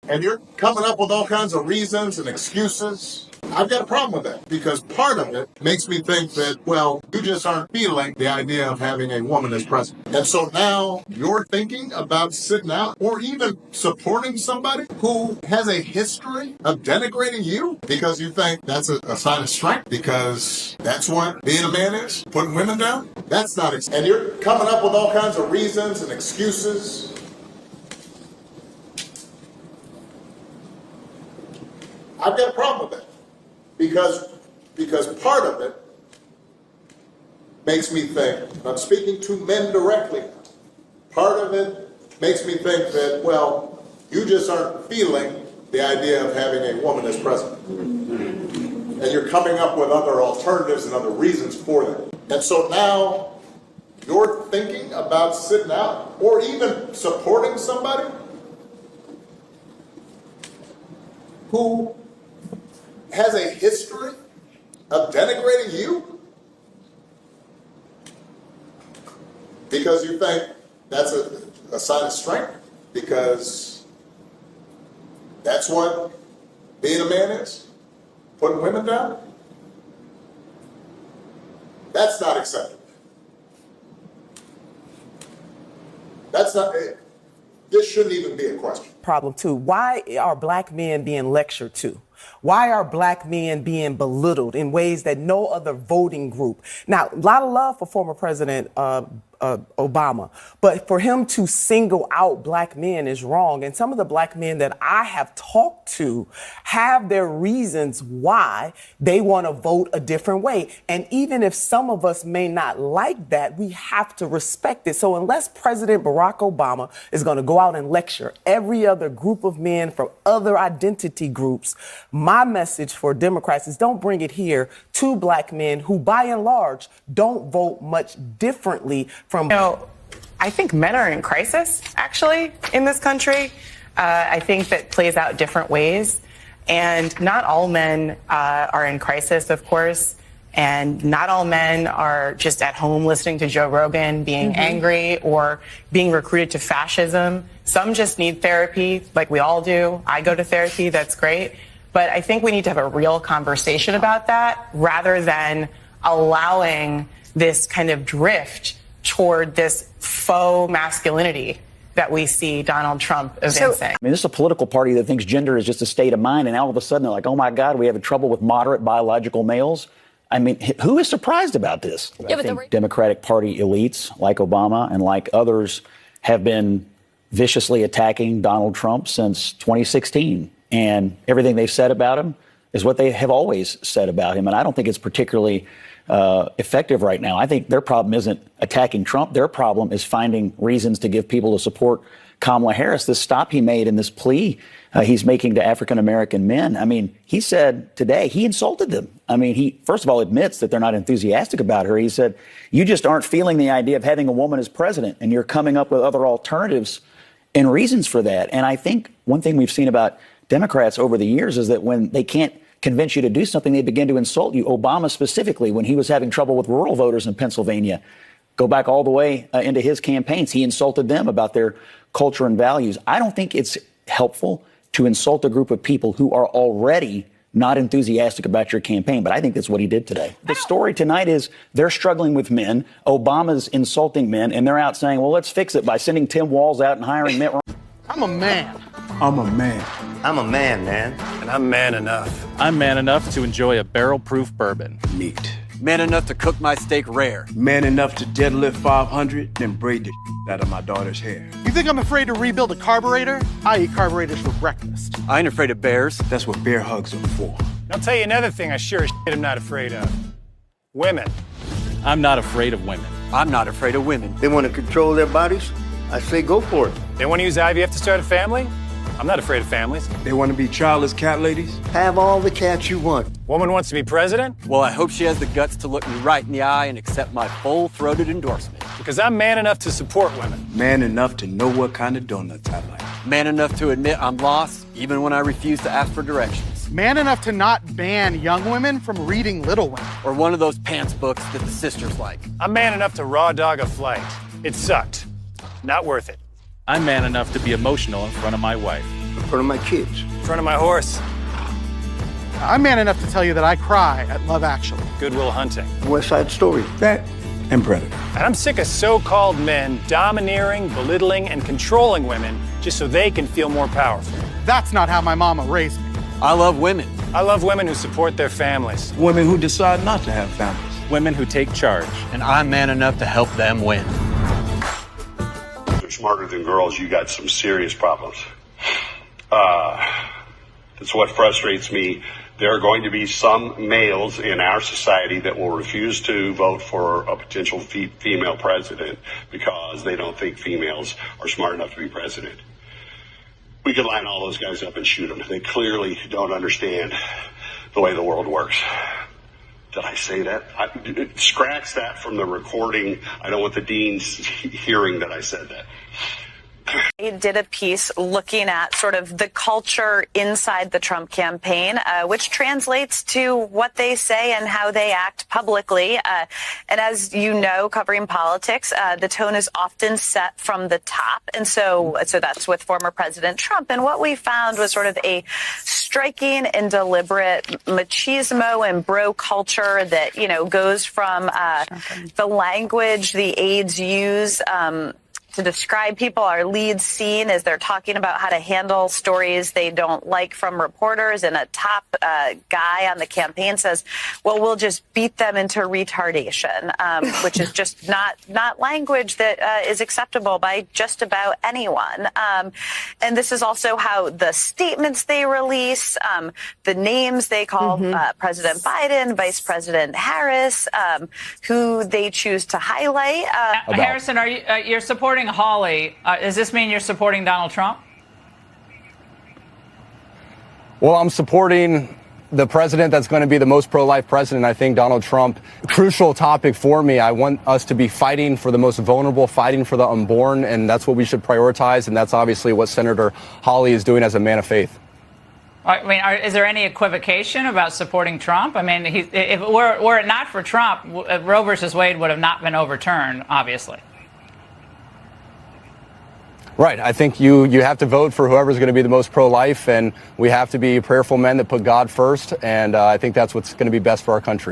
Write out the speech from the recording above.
And you're coming up with all kinds of reasons and excuses. I've got a problem with that because part of it makes me think that, well, you just aren't feeling the idea of having a woman as president. And so now you're thinking about sitting out or even supporting somebody who has a history of denigrating you because you think that's a sign of strength because that's what being a man is, putting women down. That's not it. And you're coming up with all kinds of reasons and excuses. I've got a problem with that. Because part of it makes me think, I'm speaking to men directly, part of it makes me think that, well, you just aren't feeling the idea of having a woman as president. And you're coming up with other alternatives and other reasons for that. And so now you're thinking about sitting out or even supporting somebody who has a history of denigrating you because you think that's a sign of strength because that's what being a man is, putting women down. That's not acceptable. That's not, this shouldn't even be a question. Problem too. Why are black men being lectured to? Why are black men being belittled in ways that no other voting group? Now, a lot of love for former President Obama, but for him to single out black men is wrong. And some of the black men that I have talked to have their reasons why they want to vote a different way. And even if some of us may not like that, we have to respect it. So unless President Barack Obama is going to go out and lecture every other group of men from other identity groups, my message for Democrats is don't bring it here to black men who, by and large, don't vote much differently from. I think men are in crisis, actually, in this country. I think that plays out different ways. And not all men are in crisis, of course. And not all men are just at home listening to Joe Rogan, being angry or being recruited to fascism. Some just need therapy, like we all do. I go to therapy. That's great. But I think we need to have a real conversation about that rather than allowing this kind of drift toward this faux masculinity that we see Donald Trump evincing. I mean, this is a political party that thinks gender is just a state of mind, and all of a sudden they're like, oh my God, we have trouble with moderate biological males. I mean, who is surprised about this? Yeah, I think Democratic Party elites like Obama and like others have been viciously attacking Donald Trump since 2016. And everything they've said about him is what they have always said about him. And I don't think it's particularly effective right now. I think their problem isn't attacking Trump. Their problem is finding reasons to give people to support Kamala Harris. This stop he made in this plea he's making to African-American men. I mean, he said today he insulted them. I mean, he, first of all, admits that they're not enthusiastic about her. He said, you just aren't feeling the idea of having a woman as president, and you're coming up with other alternatives and reasons for that. And I think one thing we've seen about Democrats over the years is that when they can't convince you to do something, they begin to insult you. Obama specifically, when he was having trouble with rural voters in Pennsylvania, go back all the way into his campaigns, he insulted them about their culture and values. I don't think it's helpful to insult a group of people who are already not enthusiastic about your campaign, but I think that's what he did today. The story tonight is they're struggling with men, Obama's insulting men, and they're out saying, well, let's fix it by sending Tim Walz out and hiring Mitt Romney. I'm a man. I'm a man. I'm a man, man. And I'm man enough. I'm man enough to enjoy a barrel-proof bourbon. Neat. Man enough to cook my steak rare. Man enough to deadlift 500, then braid the out of my daughter's hair. You think I'm afraid to rebuild a carburetor? I eat carburetors for breakfast. I ain't afraid of bears. That's what bear hugs are for. I'll tell you another thing I sure as shit am not afraid of. Women. I'm not afraid of women. I'm not afraid of women. They want to control their bodies? I say go for it. They want to use IVF to start a family? I'm not afraid of families. They want to be childless cat ladies? Have all the cats you want. Woman wants to be president? Well, I hope she has the guts to look me right in the eye and accept my full-throated endorsement. Because I'm man enough to support women. Man enough to know what kind of donuts I like. Man enough to admit I'm lost, even when I refuse to ask for directions. Man enough to not ban young women from reading Little Women. Or one of those pants books that the sisters like. I'm man enough to raw dog a flight. It sucked. Not worth it. I'm man enough to be emotional in front of my wife. in front of my kids. In front of my horse. I'm man enough to tell you that I cry at Love Actually. Good Will Hunting. West Side Story. That and Predator. And I'm sick of so-called men domineering, belittling, and controlling women just so they can feel more powerful. That's not how my mama raised me. I love women. I love women who support their families. Women who decide not to have families. Women who take charge. And I'm man enough to help them win. If you're smarter than girls, you got some serious problems. That's what frustrates me. There are going to be some males in our society that will refuse to vote for a potential female president because they don't think females are smart enough to be president. We could line all those guys up and shoot them. They clearly don't understand the way the world works. Did I say that? Scratch that from the recording. I don't want the deans hearing that I said that. I did a piece looking at sort of the culture inside the Trump campaign, which translates to what they say and how they act publicly. And as you know, covering politics, the tone is often set from the top. And so that's with former President Trump. And what we found was sort of a striking and deliberate machismo and bro culture that, you know, goes from the language the aides use to describe people. Our lead scene is they're talking about how to handle stories they don't like from reporters, and a top guy on the campaign says, well, we'll just beat them into retardation, which is just not language that is acceptable by just about anyone. And this is also how the statements they release, the names they call President Biden, Vice President Harris, who they choose to highlight. Harrison, are you're supporting Hawley? Does this mean you're supporting Donald Trump? Well, I'm supporting the president that's going to be the most pro-life president. I think Donald Trump, crucial topic for me. I want us to be fighting for the most vulnerable, fighting for the unborn, and that's what we should prioritize. And that's obviously what Senator Hawley is doing as a man of faith. I mean, is there any equivocation about supporting Trump? I mean, if were it not for Trump, Roe versus Wade would have not been overturned, obviously. Right. I think you have to vote for whoever's going to be the most pro-life, and we have to be prayerful men that put God first, and I think that's what's going to be best for our country.